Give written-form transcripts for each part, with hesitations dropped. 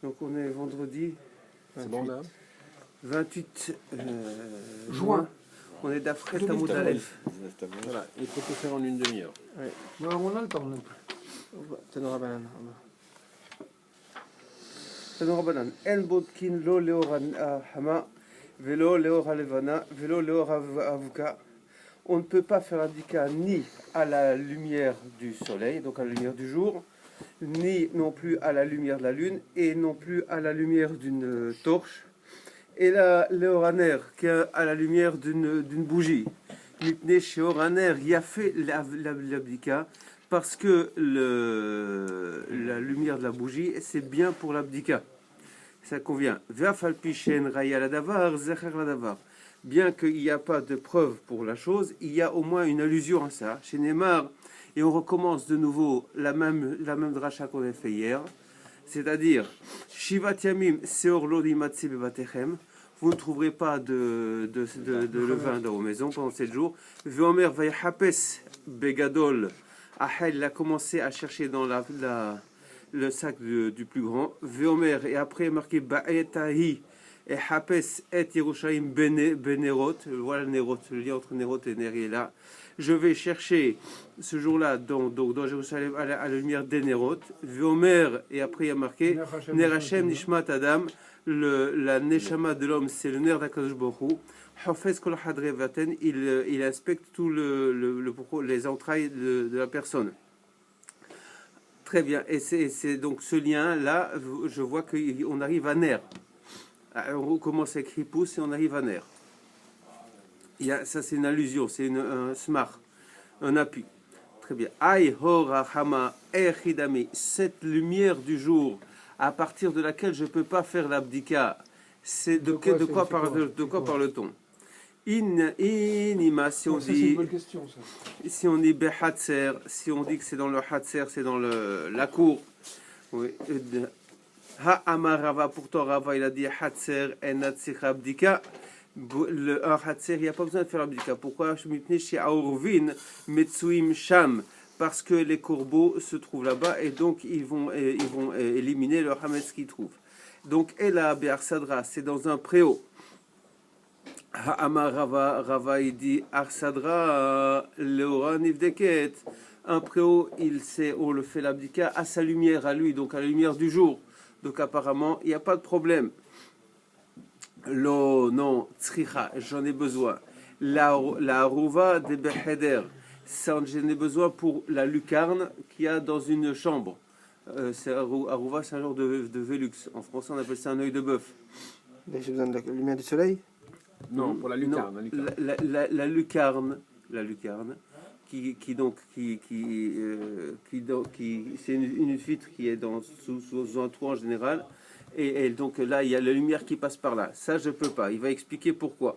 Donc on est vendredi 28, bon là 28 juin. On est d'après Tamoud Aleph. Voilà, il faut tout faire en une demi-heure. Ouais. Non, on a le temps. Tanora Banan. Tanora Banan. En Bodkin lo leor hama, velo leor levana, velo leor avuka. On ne peut pas faire abdika ni à la lumière du soleil, donc à la lumière du jour, ni non plus à la lumière de la lune, et non plus à la lumière d'une torche, et la léoraner, qui est à la lumière d'une bougie. Mipne chez Oraner, il a fait l'abdika, parce que la lumière de la bougie, c'est bien pour l'abdika. Ça convient. Ve'afalpichen raya ladavar, zecher ladavar. Bien qu'il n'y a pas de preuve pour la chose, il y a au moins une allusion à ça. Chez Neymar, et on recommence de nouveau la même dracha qu'on a fait hier, c'est-à-dire Shivat Yamim Seor Lo Limatzi Bevatechem. Vous ne trouverez pas de levain dans vos maisons pendant 7 jours. Veomer Vayhapes Begadol. Ahel a commencé à chercher dans le sac du plus grand. Veomer, et après marqué Ba'etahi. Et Hapes et Yerushalayim Benerot, voilà le Nerot, le lien entre Nerot et Neri est là. Je vais chercher ce jour-là dans Jérusalem à la lumière des Nerot. V'omer, et après il y a marqué Ner Hashem Nishmat Adam, la Neshama de l'homme, c'est le Ner d'Akadosh Baruch Hu. Hafez Kol Hadre Vaten, il inspecte tout les entrailles de la personne. Très bien, et c'est donc ce lien-là, je vois qu'on arrive à Ner. On commence avec Ripous et on arrive à Ner. Ça c'est une allusion, c'est un smar, un appui. Très bien. Aï hora hama echidami, cette lumière du jour à partir de laquelle je ne peux pas faire l'abdika, c'est de quoi parle-t-on? Inima, si on dit, question, ça. si on dit behatser, si on dit que c'est dans le hatser, c'est dans la cour. Oui. Ha-amar Rava, pourtant Rava il a dit Hatser en Hatzich Abdika. Un Hatser, il n'y a pas besoin de faire Abdika. Pourquoi? Parce que les corbeaux se trouvent là-bas et donc ils vont éliminer le Hametz qu'ils trouvent. Donc Ela Be'arsadra, c'est dans un préau. Ha-amar Rava il dit Arsadra Leora Nivdeket. Un préau, on le fait l'Abdika à sa lumière, à lui, donc à la lumière du jour. Donc apparemment, il n'y a pas de problème. Non, tzricha, j'en ai besoin. La arouva de Becheder, j'en ai besoin pour la lucarne qu'il y a dans une chambre. Arouva, c'est un genre de Velux. En français, on appelle ça un œil de bœuf. J'ai besoin de la lumière du soleil? Non, pour la lucarne. La lucarne, qui c'est une vitre qui est sous un trou en général, et donc là il y a la lumière qui passe par là. Ça je peux pas. Il va expliquer pourquoi.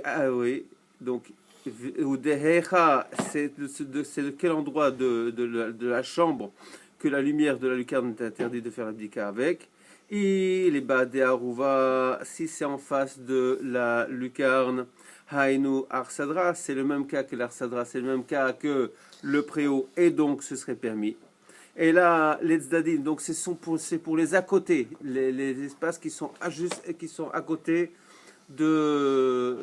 Ah oui, donc c'est de quel endroit de la chambre que la lumière de la lucarne est interdite de faire l'abdika avec. Et les badé arouva, si c'est en face de la lucarne, haïnu arsadra, c'est le même cas que l'arsadra, c'est le même cas que le préau, et donc ce serait permis. Et là, les tzdadim, donc c'est pour les à côté, les espaces qui sont à côté de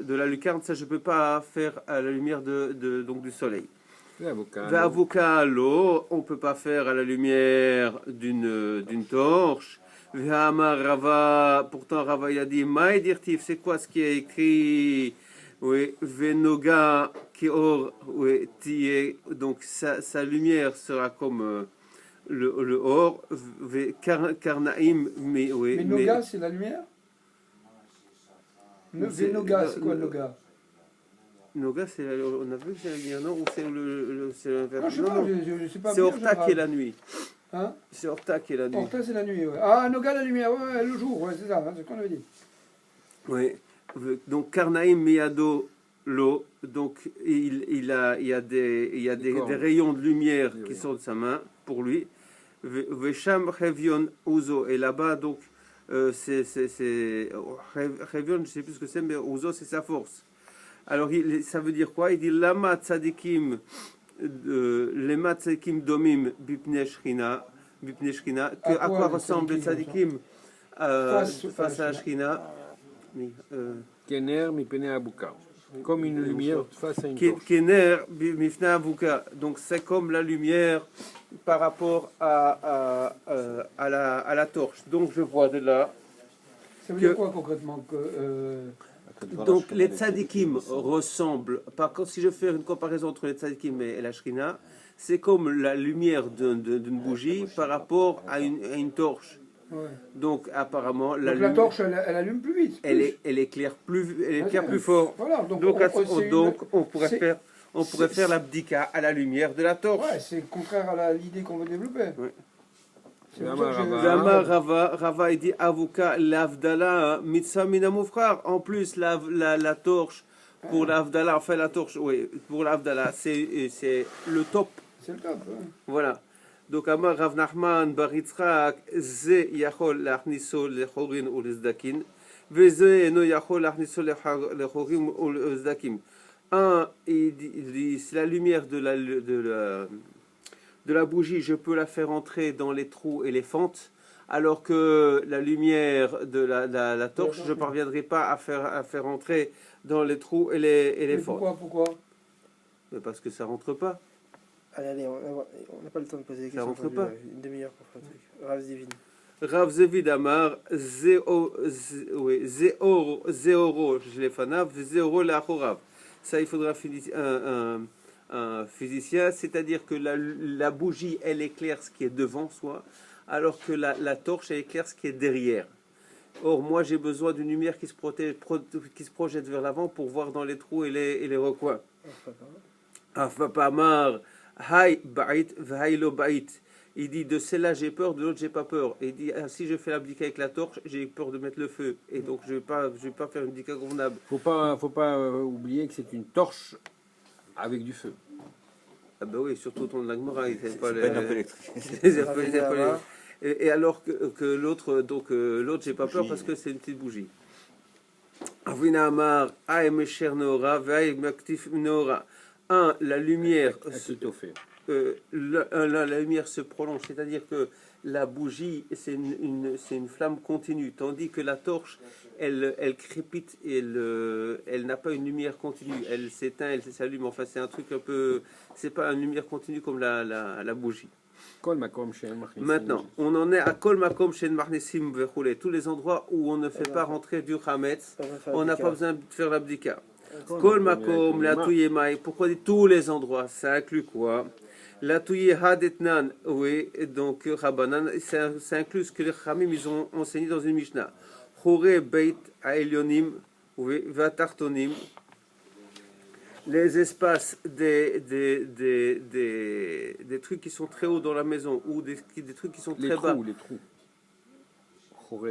la lucarne, ça je peux pas faire à la lumière donc du soleil. V'avukalo, on peut pas faire à la lumière d'une torche. V'hamar Rava, pourtant Rava il a dit Maïdirtif, c'est quoi ce qui est écrit? Oui, Venoga Kior, oui, Tiye, donc sa lumière sera comme le or. Karnaim, mais oui. Mais Noga, c'est la lumière? Venoga, c'est quoi Noga? Noga, on a vu que c'est la lumière, non? Ou c'est l'inverse? Non, je sais pas. C'est Horta qui est la nuit. Hein? C'est Horta qui est la nuit. Horta, c'est la nuit, ouais. Ah, Noga, la lumière, ouais, le jour, ouais, c'est ça, c'est ce qu'on avait dit. Oui. Donc, Karnaim Miyado Lo, donc il y a des rayons de lumière qui sortent de sa main pour lui. Vesham Revion Uzo, et là-bas, donc, c'est Revion, je ne sais plus ce que c'est, mais Uzo, c'est sa force. Alors, ça veut dire quoi? Il dit Lama Tzadikim, Lema Tzadikim Domim Bipne Shrina. Mipnei Shekhinah. À À quoi quoi les ressemblent les tzadikim, tzadikim Face face à à la la Shekhinah? Kener mipene abuka. Comme une lumière face à une torche. Kener Mifnei Avuka. Donc c'est comme la lumière par rapport à la torche. Donc je vois de là. Ça veut dire quoi concrètement que, Donc les tzadikim ressemblent, par contre si je fais une comparaison entre les tzadikim et la shrina, c'est comme la lumière d'une bougie par rapport à une torche. ouais. Donc apparemment Donc la torche, elle allume plus vite. elle éclaire plus fort. Voilà, donc On pourrait faire l'abdika à la lumière de la torche. Ouais, c'est contraire à l'idée qu'on veut développer. Ouais. C'est pour ça que j'ai- Zama Rava il dit Avuka l'avdala mitzvah min hamufrar. En plus la torche pour l'avdala, enfin la torche, oui, pour l'avdala, c'est le top. C'est le top. Ouais. Voilà. Donc Amar Rav Nachman bar Yitzchak ze yachol lachniso lechorin ou lezdakin, veze no yachol lachniso lechorin ou lezdakim. Un, il dit c'est la lumière de la bougie, je peux la faire entrer dans les trous et les fentes, alors que la lumière de la torche, je ne parviendrai pas à faire entrer dans les trous et les fentes. Pourquoi Mais parce que ça rentre pas. Allez, on n'a pas le temps de poser des Ça questions. rentre aujourd'hui, pas. là. Une demi-heure pour faire le truc. Rav Zivin. Rav Zevid Amar, Zeoro, Jlefanav, Zeoro Lachorav. Ça, il faudra un physicien, c'est-à-dire que la bougie, elle éclaire ce qui est devant soi, alors que la torche, elle éclaire ce qui est derrière. Or, moi, j'ai besoin d'une lumière qui se projette vers l'avant pour voir dans les trous et les recoins. Afapamar, Hay Ba'it, V'Haylo Ba'it. Il dit de celle-là j'ai peur, de l'autre j'ai pas peur. Et il dit si je fais l'abdika avec la torche, j'ai peur de mettre le feu. Et donc je vais pas faire une abdika convenable. Faut pas oublier que c'est une torche avec du feu. Ah bah oui, surtout ton Gemara, il C'est pas une lampe électrique. Et alors que l'autre, donc l'autre j'ai pas peur Bougie. parce que c'est une petite bougie. Avina Amar, Aemesher Noora, Ve'Aemaktif Noora. Un, la lumière. La lumière se prolonge, c'est-à-dire que la bougie, c'est une flamme continue, tandis que la torche, elle crépite, et elle n'a pas une lumière continue, elle s'éteint, elle s'allume, enfin c'est un truc un peu, c'est pas une lumière continue comme la bougie. Maintenant, on en est à Kol Makom Shen Marnesim Vechoulé, tous les endroits où on ne fait pas rentrer du Hametz, on n'a pas besoin de faire l'abdika. Kol Makom, la Touyemaï, pourquoi dit tous les endroits, ça inclut quoi? La touye hadetnan, oui, donc Rabbanan, ça inclut ce que les Khamim ils ont enseigné dans une Mishnah. Chore beit aelionim, oui, vatartonim, les espaces des trucs qui sont très hauts dans la maison ou des trucs qui sont très bas. Les trous.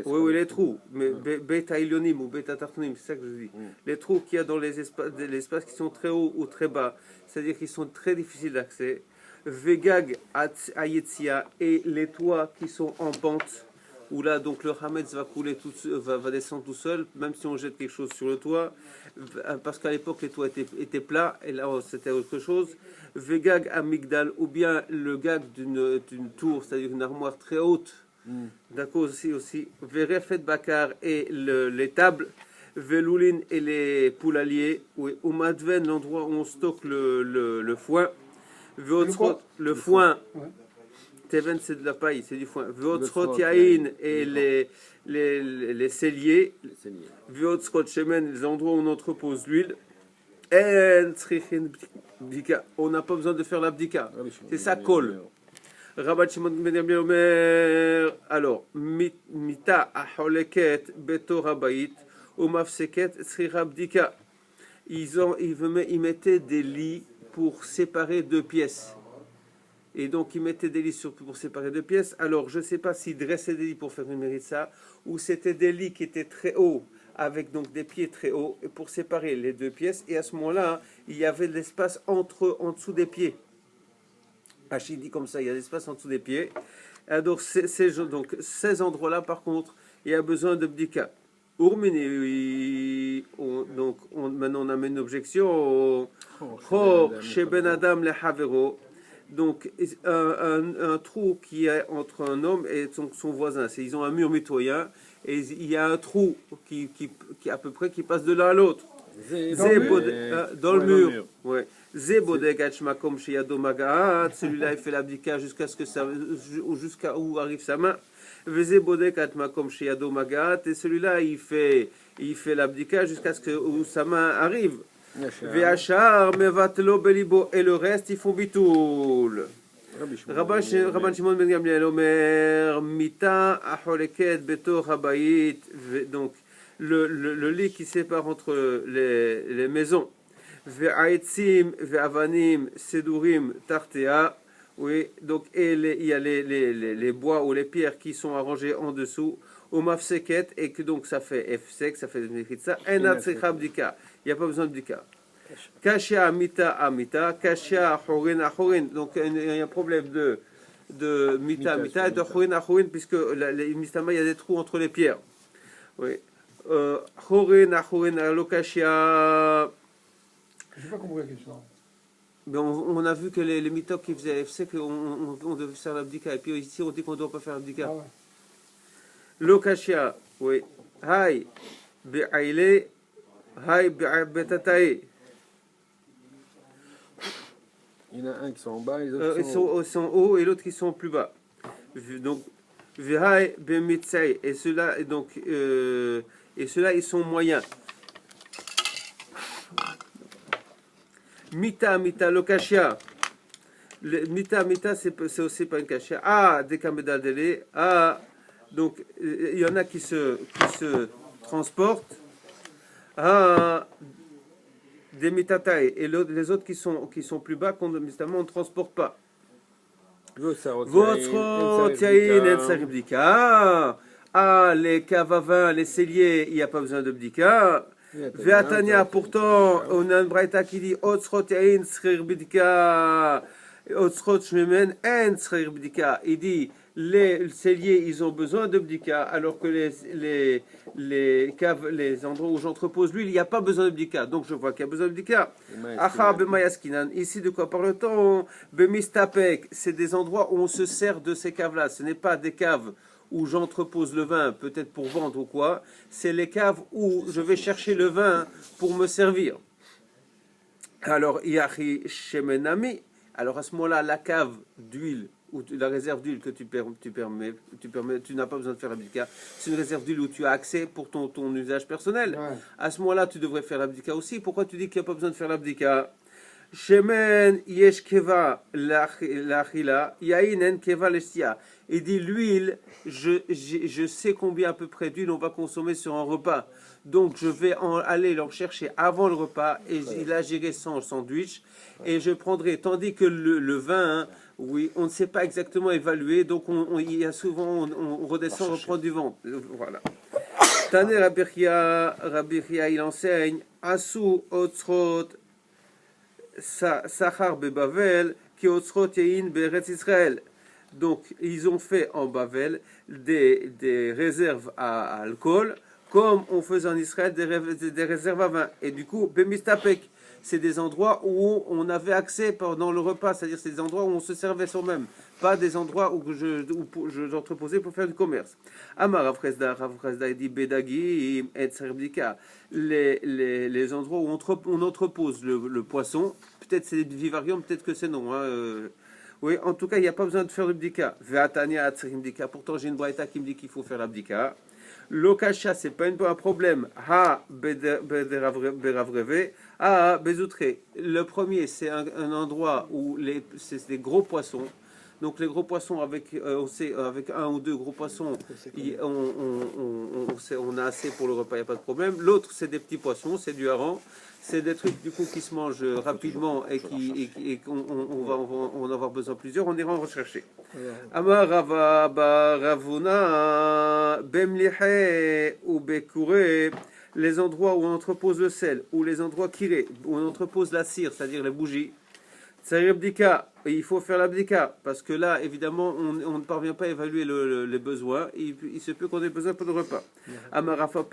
Oui, les trous. Mais beit aelionim ou beit atartonim, c'est ça que je dis. Les trous qu'il y a dans les espaces qui sont très hauts ou très bas, c'est-à-dire qu'ils sont très difficiles d'accès. Vegag Ayetzia et les toits qui sont en pente, où là donc le Hametz va couler va descendre tout seul, même si on jette quelque chose sur le toit, parce qu'à l'époque les toits étaient plats, et là c'était autre chose. Vegag Amigdal, ou bien le gag d'une tour, c'est-à-dire une armoire très haute, d'accord aussi. Verefet Bakar et les tables. Veloulin et les poulaliers, oui. Umadven, l'endroit où on stocke le foin. Le foin, Teven c'est de la paille, c'est du foin. Vyotsrot yain et les celliers. Vyotsrot shemen, les endroits où on entrepose l'huile. On n'a pas besoin de faire l'abdika. C'est ça, kol. Rabat Shimon ben Gamliel Omer. Alors, mita aholeket beto rabayit ou mafseket srira abdika. Ils mettaient des lits pour séparer deux pièces. Et donc, ils mettaient des lits pour séparer deux pièces. Alors, je ne sais pas s'ils dressaient des lits pour faire une méritza, ou c'était des lits qui étaient très hauts, avec donc des pieds très hauts, pour séparer les deux pièces. Et à ce moment-là, il y avait de l'espace en dessous des pieds. Achille dit comme ça, il y a de l'espace en dessous des pieds. Alors, ces endroits-là, par contre, il y a besoin de bdika. Donc, maintenant on amène une objection. Chez Ben Adam le Havero, Donc, un trou qui est entre un homme et son voisin. Ils ont un mur mitoyen et il y a un trou qui à peu près qui passe de l'un à l'autre. Dans le mur. Ouais. Celui-là, il fait l'abdika jusqu'à où arrive sa main. Et celui-là, il fait l'abdika jusqu'à ce où sa main arrive. Et le reste, ils font bitoul. Rabban Shimon ben Gamliel Omer, Mita Aholeket Betor Habayit. Donc, le lit qui sépare entre les maisons. Ve'aitzim, ve'avanim, sedurim, tartea. Oui, donc, et il y a les bois ou les pierres qui sont arrangées en dessous. Au mafseket, et que donc ça fait F-sec, ça fait ça. En atzricha bdika. Il n'y a pas besoin de bdika. Kashia amita amita, kashia horin ahorin. Donc il y a un problème de mita amita et de horin ahorin, puisque les mistama, il y a des trous entre les pierres. Oui. Horin ahorin lokashia. Je n'ai pas compris la question. Mais on a vu que les mitok qui faisaient FC, on devait faire l'abdika. Et puis ici, on dit qu'on ne doit pas faire l'abdika. Ah ouais. Lokashia, oui. Hay, bi'aile, hay, bi'abetatae. Il y en a un qui sont en bas et les autres ils sont hauts et l'autre qui sont plus bas. Donc, vihai, b'mitsae. Et ceux-là, ils sont moyens. Mita, lokashia. Mita, c'est aussi pas une kashia. Ah, des kamedal délé. Ah, donc il y en a qui se transportent. Ah, des mitatae. Et les autres qui sont plus bas, qu'on justement on ne transporte pas. Votre tiaïn en saribdika. Ah, les cavavins, les celliers, il n'y a pas besoin de bdika. Veatania, pourtant, on a un braïta qui dit Otsrot yain srir bidika, Otsrot shmemen en srir bidika. Il dit les celliers, ils ont besoin de bdika, alors que les caves, les endroits où j'entrepose l'huile, il n'y a pas besoin de bdika. Donc je vois qu'il y a besoin de bdika. Acha bemayaskinan. Ici, de quoi parle-t-on? Bemistapek, c'est des endroits où on se sert de ces caves-là. Ce n'est pas des caves où j'entrepose le vin, peut-être pour vendre ou quoi, c'est les caves où je vais chercher le vin pour me servir. Alors, Yahi Shemenami, alors à ce moment-là, la cave d'huile, ou la réserve d'huile que tu n'as pas besoin de faire l'abdika, c'est une réserve d'huile où tu as accès pour ton usage personnel. Ouais. À ce moment-là, tu devrais faire l'abdika aussi. Pourquoi tu dis qu'il n'y a pas besoin de faire l'abdika? Shemen yesh keva l'achila, yainen keva l'estia. Il dit l'huile, je sais combien à peu près d'huile on va consommer sur un repas. Donc je vais aller l'en chercher avant le repas et là j'irai sans sandwich et je prendrai. Tandis que le vin, hein, oui, on ne sait pas exactement évaluer, donc il y a souvent on redescend, on reprend du vent. Voilà. Taner Rabbi Chia, il enseigne Asu otzrot Sachar bebavel ki otzrot yein beretz Israël. Donc, ils ont fait en Bavel des réserves à alcool, comme on faisait en Israël des réserves à vin. Et du coup, Bemistapek, c'est des endroits où on avait accès pendant le repas, c'est-à-dire c'est des endroits où on se servait soi-même, pas des endroits où j'entreposais pour faire du commerce. Amar Rav Chesda dit Bedagi et Serbdika, les endroits où on entrepose le poisson, peut-être c'est des vivariums, peut-être que c'est non. Oui, en tout cas, il n'y a pas besoin de faire le bdika. Ve'atania atzrim bdika. Pourtant, j'ai une braïta qui me dit qu'il faut faire la bdika. Lokasha, c'est pas un problème. Ha beravreve. Ha bezoutre. Le premier, c'est un endroit où c'est des gros poissons. Donc les gros poissons, avec un ou deux gros poissons, on a assez pour le repas, il n'y a pas de problème. L'autre, c'est des petits poissons, c'est du hareng. C'est des trucs du coup qui se mangent rapidement et qu'on va en avoir besoin plusieurs. On ira en rechercher. Amar Ravuna Bemlihe ou Bekure, les endroits où on entrepose le sel, ou les endroits kiré, où on entrepose la cire, c'est-à-dire les bougies. Tsarib Bdika, il faut faire la Bdika, parce que là, évidemment, on ne parvient pas à évaluer les besoins. Il se peut qu'on ait besoin pour le repas. Rafa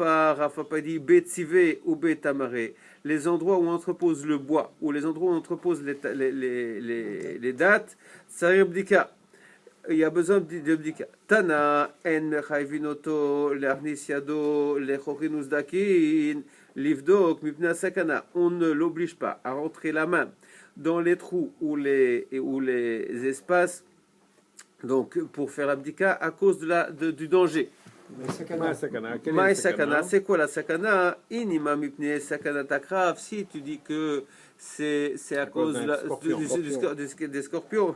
dit Betsive ou Betamare. Les endroits où on entrepose le bois, ou les endroits où on entrepose les dates, Tsarib Bdika. Il y a besoin de Bdika. Tana, en mechayvinoto, l'arnis yado, lechorinus dakin, livdok, mipna sakana. On ne l'oblige pas à rentrer la main dans les trous ou les espaces, donc pour faire l'abdika à cause du danger. Maï sakana, c'est quoi la sakana? Inima mipne sakana takrav. Si tu dis que c'est à cause des scorpions,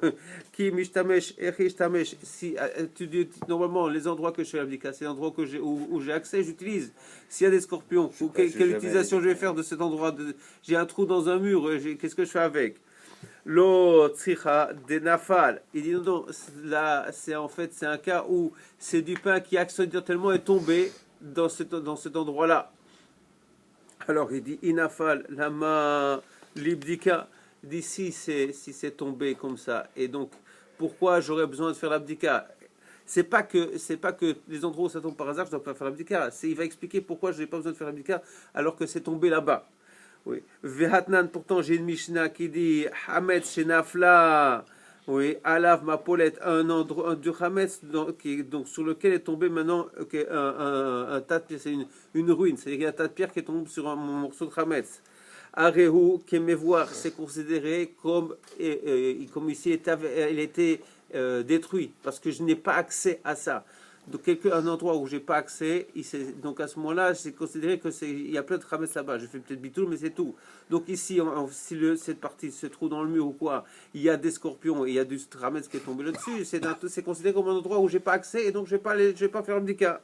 qui mishtamesh echishtamesh. Si tu dis normalement les endroits que je fais l'abdika, c'est l'endroit où j'ai accès, j'utilise. S'il y a des scorpions, quelle utilisation je vais faire de cet endroit? J'ai un trou dans un mur, qu'est-ce que je fais avec? Lo tsicha de nafal. Il dit non, là c'est un cas où c'est du pain qui accidentellement est tombé dans cet endroit-là. Alors il dit inafal lama libdika. D'ici si c'est tombé comme ça. Et donc pourquoi j'aurais besoin de faire l'abdika? C'est pas que les endroits où ça tombe par hasard, je dois pas faire l'abdika. Il va expliquer pourquoi je n'ai pas besoin de faire l'abdika alors que c'est tombé là-bas. Oui. Vehatnan, pourtant j'ai une Mishnah qui dit Hametz Shenafla, oui, Alav Mapolet, un endroit du Hametz donc sur lequel est tombé maintenant un tas de pierres, c'est une ruine, c'est un tas de pierres qui tombe sur un morceau de Hametz. Arehu Kemevoir, c'est considéré comme ici il était détruit parce que je n'ai pas accès à ça. Donc un endroit où j'ai pas accès, donc à ce moment-là, c'est considéré que il y a plein de Hametz là-bas. Je fais peut-être bitoul, mais c'est tout. Donc ici, si cette partie se trouve dans le mur ou quoi, il y a des scorpions et il y a du Hametz qui est tombé là-dessus. C'est considéré comme un endroit où j'ai pas accès et donc je vais pas faire le bdika.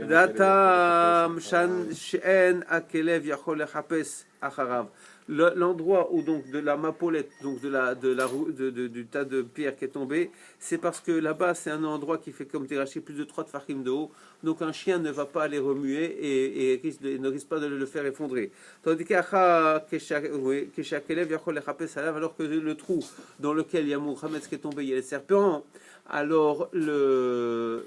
Datam shen akelev yachol lechapes acharav. L'endroit où donc de la mapolette, donc du tas de pierres qui est tombé, c'est parce que là-bas c'est un endroit qui fait comme Tirachi plus de 3 tfachim de haut, donc un chien ne va pas les remuer et ne risque pas de le faire effondrer. Tandis alors que le trou dans lequel il y a Mohamed qui est tombé, il y a les serpents, alors le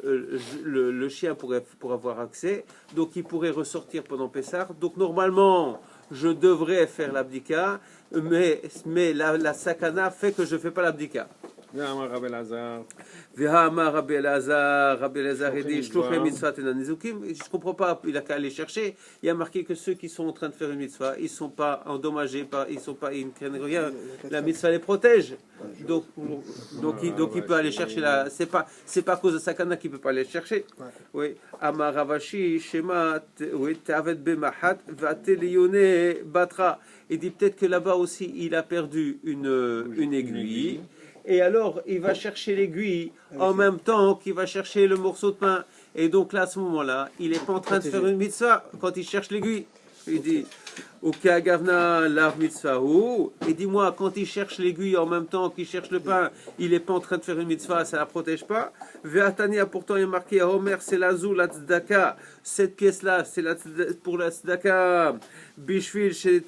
chien pourrait avoir accès, donc il pourrait ressortir pendant Pessah. Donc normalement je devrais faire l'abdika, mais la sakana fait que je ne fais pas l'abdika. Rabbi Elazar, il dit, je ne comprends pas, il a qu'à aller chercher. Il y a marqué que ceux qui sont en train de faire une mitzvah, ils ne sont pas endommagés, ils ne craignent rien. La mitzvah les protège. Donc il peut aller chercher la. C'est pas à cause de sakana qu'il ne peut pas aller chercher. Oui. Amar Ravashi, Shema, oui, Tavet Bemahat, Vateliyone Batra. Il dit peut-être que là-bas aussi, il a perdu une aiguille. Et alors, il va chercher l'aiguille en même temps qu'il va chercher le morceau de pain. Et donc là, à ce moment-là, il n'est pas en train de faire une mitzvah quand il cherche l'aiguille. Il dit, Ukagavna lav mitzvahu. Et dis-moi, quand il cherche l'aiguille en même temps qu'il cherche le pain, il n'est pas en train de faire une mitzvah, ça ne la protège pas. Ve'atania, pourtant, il est marqué, Homer, c'est l'azou, la tzedaka. Cette pièce-là, c'est pour la tzedaka. Bishvil, chez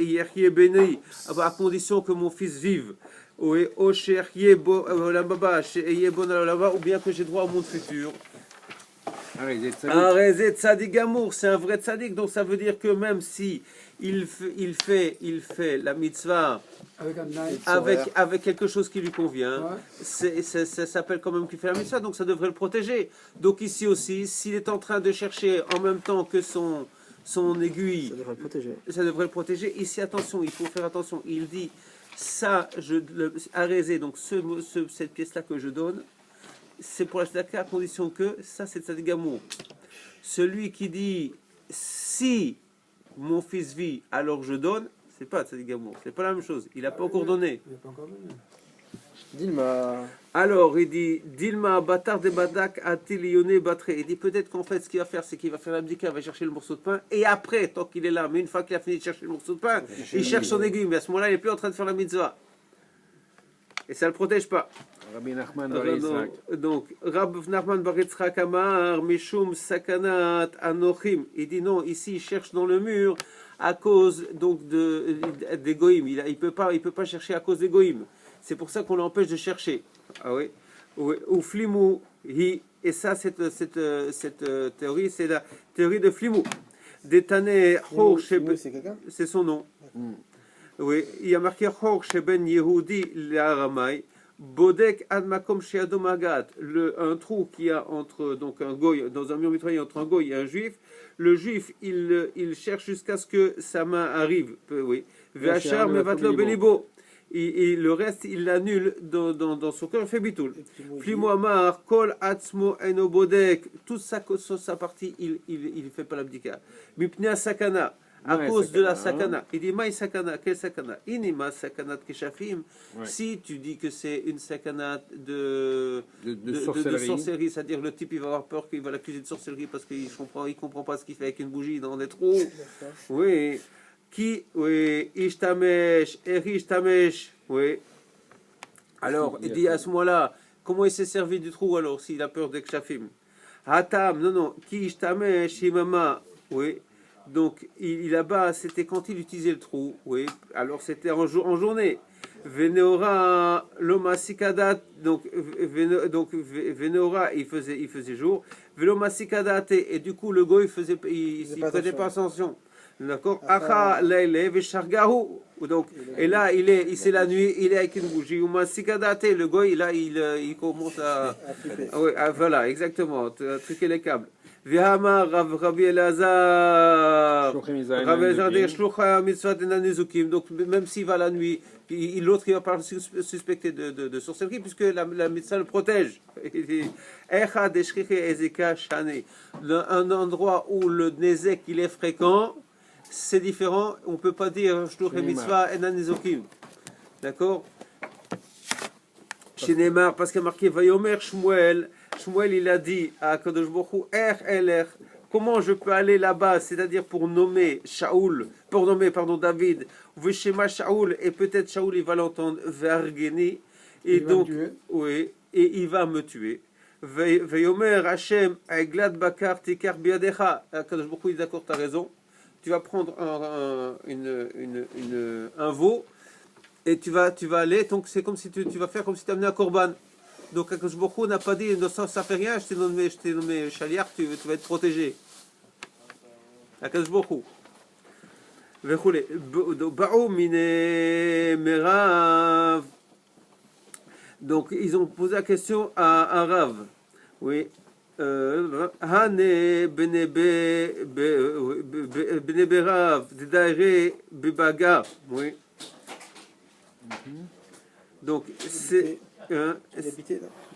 Yechye Beni, à condition que mon fils vive. Ou bien que j'ai droit au monde futur. Arezet tzadik amour, c'est un vrai tzadik, donc ça veut dire que même si il fait la mitzvah avec quelque chose qui lui convient, ça s'appelle quand même qu'il fait la mitzvah, donc ça devrait le protéger. Donc ici aussi, s'il est en train de chercher en même temps que son aiguille, ça devrait le protéger. Ici, attention, il faut faire attention. Il dit ça, arrêtez, donc cette pièce-là que je donne, c'est pour la tzedaka à condition que ça, c'est tzadik gamour. Celui qui dit si mon fils vit, alors je donne, c'est pas tzadik gamour, c'est pas la même chose. Il n'a pas encore donné. Dilma. Alors, il dit Dilma batar de badak atiliyone batre. Il dit peut-être qu'en fait, ce qu'il va faire, c'est qu'il va faire l'abdika, il va chercher le morceau de pain, et après, tant qu'il est là, mais une fois qu'il a fini de chercher le morceau de pain, il cherche son aiguille, mais à ce moment-là, il n'est plus en train de faire la mitzvah. Et ça ne le protège pas. Rabbi Nachman bar Yitzhak. Donc, Rab Nachman bar Yitzhak Amar, Mishum Sakanat Anochim. Il dit non, ici il cherche dans le mur à cause donc des goïms. Il peut pas chercher à cause des goïms. C'est pour ça qu'on l'empêche de chercher. Ah oui. Ou Flimou, et ça, cette théorie, c'est la théorie de Flimou. Détané Hor Sheben, C'est quelqu'un? c'est son nom. Oui, il y a marqué Hor Sheben Yehudi l'Aramai. Bodek ad makom she'ado magat, un trou qu'il y a entre donc un goy, dans un mur mitraillé entre un goy et un juif. Le juif, il cherche jusqu'à ce que sa main arrive. Oui. Vachar mevatlo belibo. Et le reste, il l'annule dans son cœur, il fait bitoul. Flimo amar, kol atzmo eno bodek, toute sa partie, il fait pas l'abdika. Mipnea sakana. À cause de la sakana. Il dit, maï sakana, quelle sakana? Inima sakanat keshafim. Si tu dis que c'est une sakana de sorcellerie, c'est-à-dire le type, il va avoir peur qu'il va l'accuser de sorcellerie parce qu'il comprend pas ce qu'il fait avec une bougie dans des trous. Oui. Qui, oui, ishtamesh, erishtamesh, oui. Alors, il dit à ce moment-là, comment il s'est servi du trou alors, s'il a peur des kshafim? Hatam, non, qui ishtamesh, imama, oui. Donc, là-bas, c'était quand il utilisait le trou, oui. Alors, c'était en journée. Veneora, lomasikadat, donc Veneora, il faisait jour. Velomasikadat, et du coup, le go, il prenait pas attention. D'accord. Acha leile veshargahu. Donc, et là, c'est la nuit, il est avec une bougie. Umasikadate, le goy, là, il commence à oui, voilà, exactement, à truquer les câbles. Vihama Rabbi Elazar. Rabbi Elazar dit shlucha mitzvot enanezukim. Donc, même s'il va la nuit, l'autre, il va pas suspecter de sorcellerie, puisque la mitzvah le protège. Il dit Echa deshriche ezeka shane. Un endroit où le nezek, il est fréquent, c'est différent, on ne peut pas dire Shluch mitzvah enanezukim. D'accord? Chez Neymar, parce qu'il a marqué Vayomer Shmuel. Shmuel, il a dit à Kadosh Baruch Hu, comment je peux aller là-bas, c'est-à-dire pour nommer David, Veshema Shaoul, et peut-être Shaoul, il va l'entendre, Vergeni, et donc, oui, et il va me tuer. Vayomer Hashem, Glad Bakar Tikar Biadecha. Kadosh Baruch Hu, il dit d'accord, tu as raison. Tu vas prendre un veau et tu vas aller, donc c'est comme si tu vas faire comme si tu amenais un korban. Donc Akadosh Baruch Hu n'a pas dit ça fait rien, je t'ai nommé chaliar, tu vas être protégé. Akadosh Baruch Hu. Vechule ba'u mine merav. Donc ils ont posé la question à Rav. Oui. Hane bene berav dedaire bebaga. Oui. Donc c'est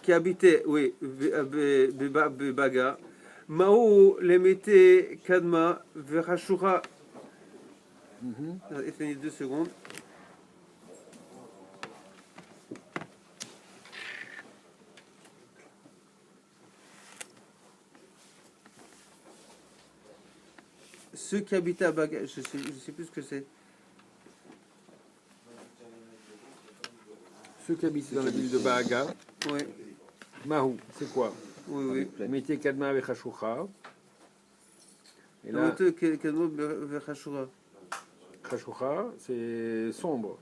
qui habitait, oui, bebaga. Mao lemete kadma verashura. Attendez 2 secondes. Ceux qui habitaient à Baga, je sais plus ce que c'est. Ceux qui habitent dans la ville de Baga, Oui. Mahou, c'est quoi? Oui. Mettez Kadma avec Khashoucha. Et là, Khashoucha, c'est sombre.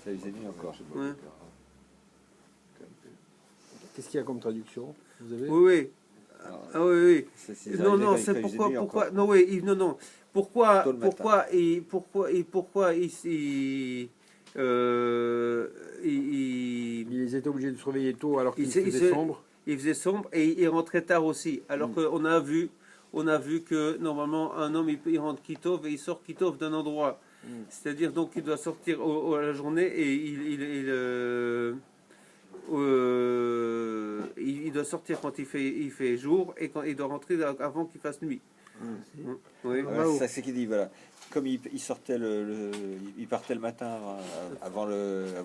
Ça faisait nuit encore. Ouais. Qu'est-ce qu'il y a comme traduction? Vous avez? Oui. Ah oui. Non, c'est pourquoi. Non, oui, non. Pourquoi Ils étaient obligés de surveiller tôt alors qu'il faisait sombre. Il faisait sombre et il rentrait tard aussi. Alors qu'on a vu que normalement un homme il rentre Kitov et il sort Kitov d'un endroit. C'est-à-dire donc il doit sortir à la journée et il doit sortir quand il fait jour et quand il doit rentrer avant qu'il fasse nuit. Oui. Voilà, c'est ce qu'il dit, voilà. Comme il sortait il partait le matin avant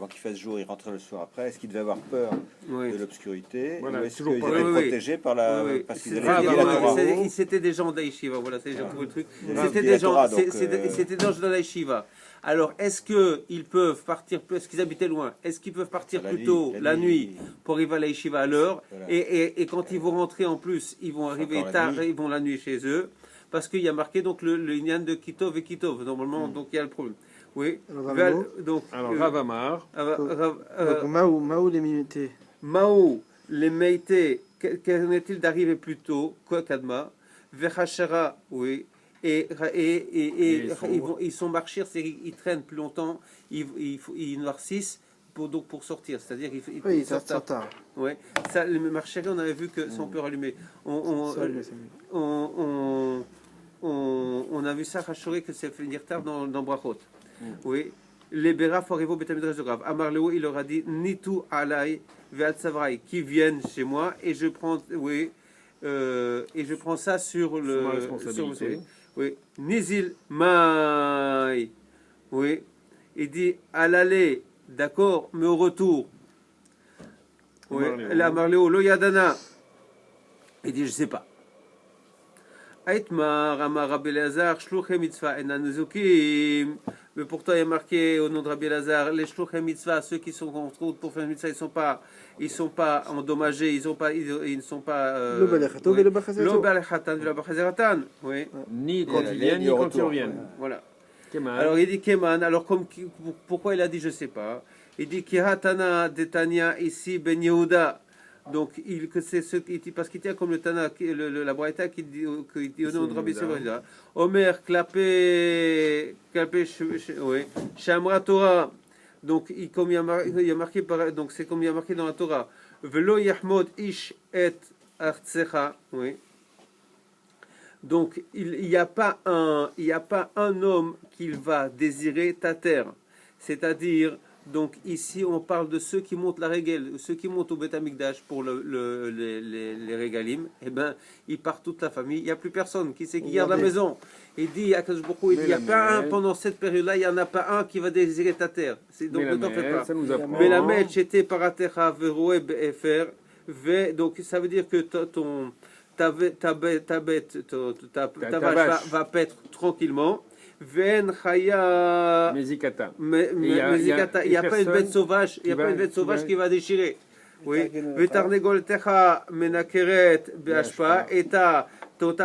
qu'il fasse jour, il rentrait le soir après. Est-ce qu'il devait avoir peur Oui. de l'obscurité Voilà, ou est-ce toujours qu'ils pas. étaient Oui, oui. protégés par parce qu'ils allaient C'est-à-dire, étudier la Torah? C'était des gens d'Aïshiva, voilà, c'est déjà pour le truc. Ils allaient C'était étudier des la gens, Torah, donc, c'était des gens de l'Aïshiva. Alors, est-ce qu'ils peuvent partir, parce qu'ils habitaient loin, est-ce qu'ils peuvent partir La plus nuit, tôt la la nuit. nuit pour arriver à l'Aïshiva à l'heure Voilà. et quand ils vont rentrer en plus, ils vont arriver Encore la tard, nuit. ils vont la nuit chez eux parce qu'il y a marqué donc le Inyan de Kitov et Kitov, normalement, donc il y a le problème. Oui. Alors, Rambo. Donc, Alors, Rav Amar, Donc, Maou les minutés. Mao, les Meïté, qu'en est-il d'arriver plus tôt, quoi Kadma, Vechachara, oui, et ils sont marchés, ils traînent plus longtemps, ils noircissent pour sortir, c'est-à-dire Oui, ça sortent sort tard. Ouais, ça, le marchéri, on avait vu que son peur allumé. On a vu ça, Hachoré, que c'est venir tard dans Brachot. Oui. Les Béra Forivo Betamidrash de Grave. Amarleo, il leur a dit Nitu Alay Ve'al Savraï, qui viennent chez moi et je prends, oui, et je prends ça sur le. ma responsabilité. Oui. Nizil Maï. Oui. Il dit à l'aller, d'accord, mais au retour. Oui. La Marléo, Lo Yadana. Il dit je sais pas. Aitmar, Amar Rabbi Elazar, Shluchem Mitzvah, Enanuzukim. Mais pourtant, il y a marqué au nom de Rabbi Elazar, les Shluchem Mitzvah, ceux qui sont en route pour faire une mitzvah, ils sont pas endommagés, ils ne sont pas. Le Balechatan et le Bachazeratan. Le Balechatan et le Bachazeratan. Oui. ni quand Et ils viennent, ni ni au quand ils retour. reviennent. Voilà. Kemal. Alors il dit Keman, alors pourquoi il a dit je sais pas. Il dit Kihatana Detania ici Ben Yehuda. Donc que c'est ce qui parce qu'il tient comme le Tana, la Braïta qui dit au nom de Rabbi Yehuda. Omer Klapé oui. Shamra Torah. Donc comme il y a marqué donc c'est comme il y a marqué dans la Torah. Velo Yahmod Ish et Artsecha. Oui. Donc il n'y a pas un homme qui va désirer ta terre. C'est-à-dire, donc ici on parle de ceux qui montent la régale, ceux qui montent au Beth Amikdash pour les régalim, eh ben ils partent toute la famille, il n'y a plus personne qui sait qui garde la maison. Il dit à Akadosh Baruch Hu, il n'y a pas un, pendant cette période-là, il n'y en a pas un qui va désirer ta terre. Donc ne t'en fais pas. Ça nous apprend. Mais la mèche était paratecha veroe be'efer, donc ça veut dire que ta bête, ta vache va paître tranquillement. Ven chaya Mezikata. il n'y a pas une bête sauvage, il y a pas une bête sauvage qui va déchirer. Oui. Vetarnegoltecha menakeret be'ashpa, et ta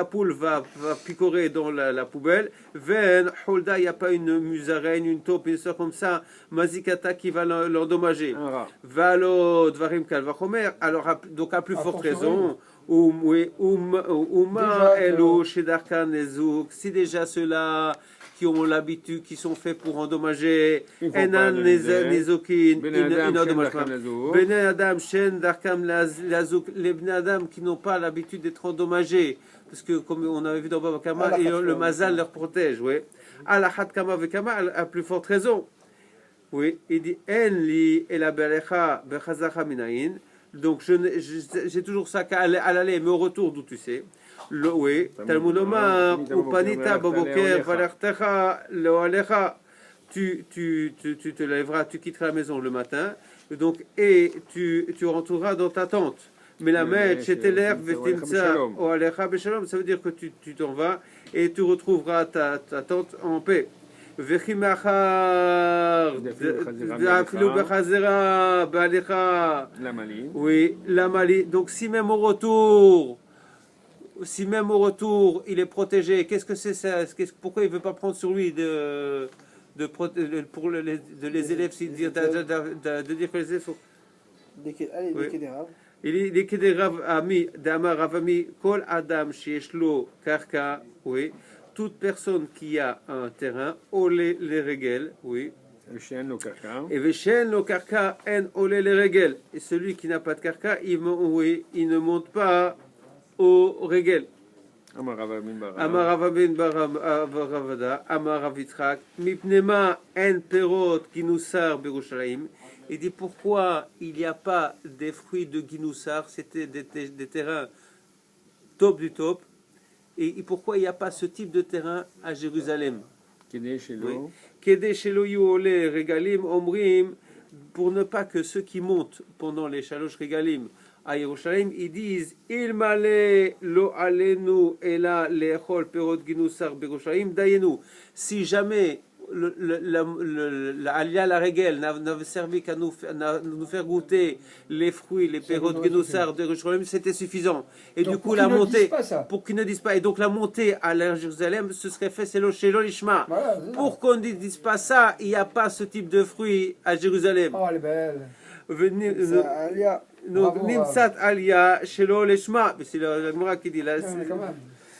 poule va picorer dans la poubelle. Ven holda, il n'y a pas une musaraigne, une taupe, une sorte comme ça, mazikata qui va l'endommager. Valo dvarim kalvachomer, alors donc à plus forte raison. Si déjà ceux-là qui ont l'habitude, qui sont faits pour endommager, Enan Nezokin, ils n'endommagent pas. Ben Adam, Shen Darkam Lazuk, les Ben Adam qui n'ont pas l'habitude d'être endommagés, parce que comme on avait vu dans Baba Kama, le Mazal leur protège, oui. Alachat Kama Vekama, à plus forte raison. Oui, il dit Enli et la Belecha Bechazacha Minayin. Donc j'ai toujours ça à l'aller, mais au retour d'où tu sais. Oui, Talmud Omar, Upanita Baboker, Valertecha, Loalecha. Tu te lèveras, tu quitteras la maison le matin, donc, et tu rentreras dans ta tente. Mais la mèche, c'était l'air, Vestimsa, Oalecha Beshalom, ça veut dire que tu t'en vas et tu retrouveras ta tente en paix. Vechimachar, Dafilou Bechazera, Balecha. La Mali. Oui, la Mali. Donc si même au retour, il est protégé, qu'est-ce que c'est ça? Pourquoi il ne veut pas prendre sur lui de les élèves, de dire que les élèves sont... Allez, Oui. des Kédérav. Il est que Rav Ami, Damar Ravami, Kol Adam, Shieshlo, Karka, oui. Toute personne qui a un terrain, olé les régels, oui. Et Veshen lo karka en olé les régels. Et celui qui n'a pas de karka, il ne monte pas au régel. Amar Ravabin Baravada, Amar Ravitzrak, Mipnema en perot ginusar berushalayim. Il dit pourquoi il n'y a pas des fruits de ginusar, c'était des terrains top du top. Et pourquoi il n'y a pas ce type de terrain à Jérusalem? Kédé chez l'eau. Kede shelo yu ole regalim omrim, pour ne pas que ceux qui montent pendant les shalosh regalim à Yerushalayim, ils disent il male lo alenu ela lechol perot ginusar berushalayim dayenu. Si jamais la alia la régel n'avait servi qu'à nous faire goûter les fruits, les perot ginusar de Yerushalayim, c'était suffisant. Et Donc, du coup pour la qu'ils ne montée, disent pas ça. pour qu'ils ne disent pas, et donc la montée à Jérusalem, ce serait fait c'est lo shelo lishma. Voilà, c'est ça. Pour qu'on ne dise pas ça, il n'y a pas ce type de fruits à Jérusalem. Oh, elle est belle. C'est Alia. Donc, Bravo, Nimsat Alia, Shelo Leshma, mais c'est la Gemara qui dit là. Ouais, mais quand même.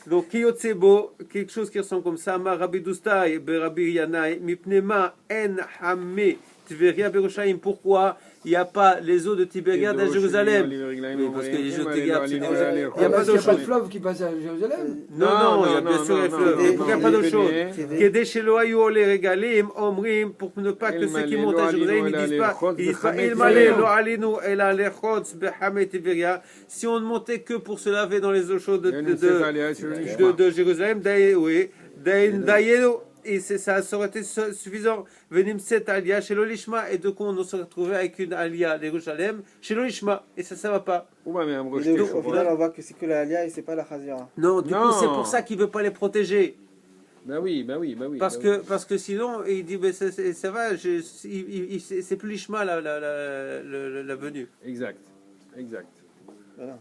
Donc, Kiyotsebo, quelque chose qui ressemble comme ça, Ma Rabbi Doustai, Berabi Yanai, Mipnema, En Hamme, Tveria Berushaim. Pourquoi il n'y a pas les eaux de Tibériade à Jérusalem? Oui, parce que les eaux de Tibériade, il n'y a pas Parce qu'il d'eau n'y a pas de chaude. fleuve qui passe à Jérusalem. Non, il y a bien sûr les fleuves. Il n'y a pas d'eau chaude. Kédé. Kede shelo ayu ole regalim omrim, pour ne pas que ceux qui montent à Jérusalem ils disent pas il malé lo alinu ela lechotz behamet Tiberia. Si on ne montait que pour se laver dans les eaux chaudes de Jérusalem, d'ailleurs, et ça aurait été suffisant. Venim set alia shelo lishma, et de quoi on se retrouvé avec une alia de Jérusalem shelo lishma, et ça va pas. Et donc, au final, on voit que c'est que la Alia et c'est pas la Khazira. Non, du coup c'est pour ça qu'il veut pas les protéger. Ben oui. Parce que sinon, il dit, mais ça va, c'est plus l'ishma la venue. Exact. Voilà.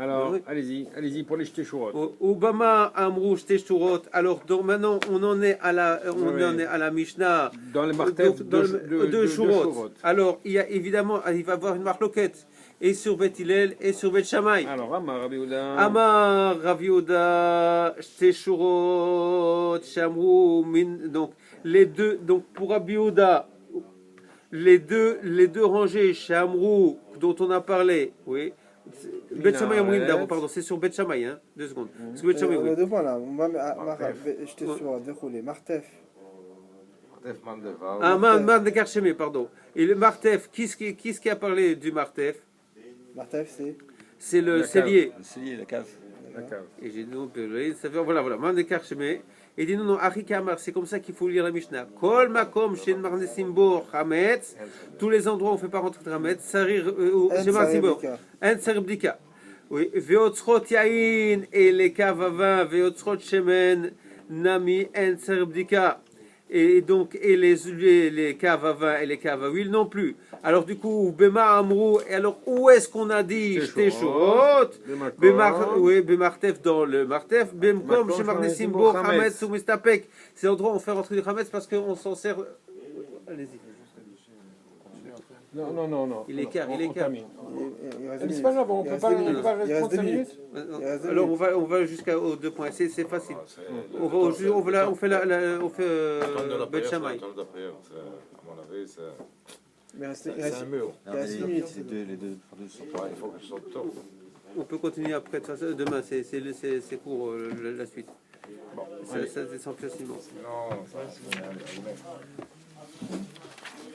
Alors, Oui. allez-y pour les jetés chourottes. Obama Amrou Shteshurot. Alors donc, maintenant, on en est à la Mishnah. Dans le martef de Shurot. Alors, il y a évidemment, il va y avoir une marloquette. Et sur Beth Hillel et sur Beth Shammai. Alors, Amar Rabbi Yehuda. Amar Rav Yehuda, Shteshurot, Shamrou, Min. Donc, les deux, donc pour Rabbi Yehuda, les deux rangées, Shamrou, dont on a parlé, oui. Beth Shammai Omrim d'abord, pardon, c'est sur Beth Shammai, hein, 2 secondes. Parce que Beth Shammai, oui. Deux points là. J'étais sur déroulé. Martef. Ah, Mardekar Shemé, pardon. Et le Martef, qui est-ce qui a parlé du Martef? Martef, c'est. C'est le La cave. cellier. Le cellier, la cave. La cave. Et j'ai dit non, ça fait, voilà, Mardekar Shemé. Et dit non, Arikamar, c'est comme ça qu'il faut lire la Mishnah. Kol Makom, Shen Marnesimbo, Hametz. Tous les endroits où on ne fait pas rentrer de Hametz. Sarir, Shen Marnesimbo. En Saribdika. Oui. Veotzrot Yain, et les caves à vin, Veotzrot Shemen, Nami, En Saribdika. Et donc, et les caves à vin et les caves à huile non plus. Alors du coup, Bema Amrou, et alors où est-ce qu'on a dit Shteshurot? Oui, Bemartef dans le Martef, Bemkom, chez Marnesimbo, Hametz ou Mistapek. C'est l'endroit où on fait rentrer du Hametz parce qu'on s'en sert. Allez-y. Non. Il est quart. Il reste C'est pas grave, on peut pas rester 5 minutes. Alors on va jusqu'aux 2 points. C'est facile. On fait Beth Shammai. À mon avis, c'est Mais il c'est reste un mur. il reste 10 minutes. Les deux sont Ouais, il faut que je sorte tôt. On peut continuer après. De toute façon, demain, c'est court la suite. Ça descend facilement. Non, ça, c'est...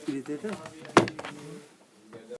Il était là.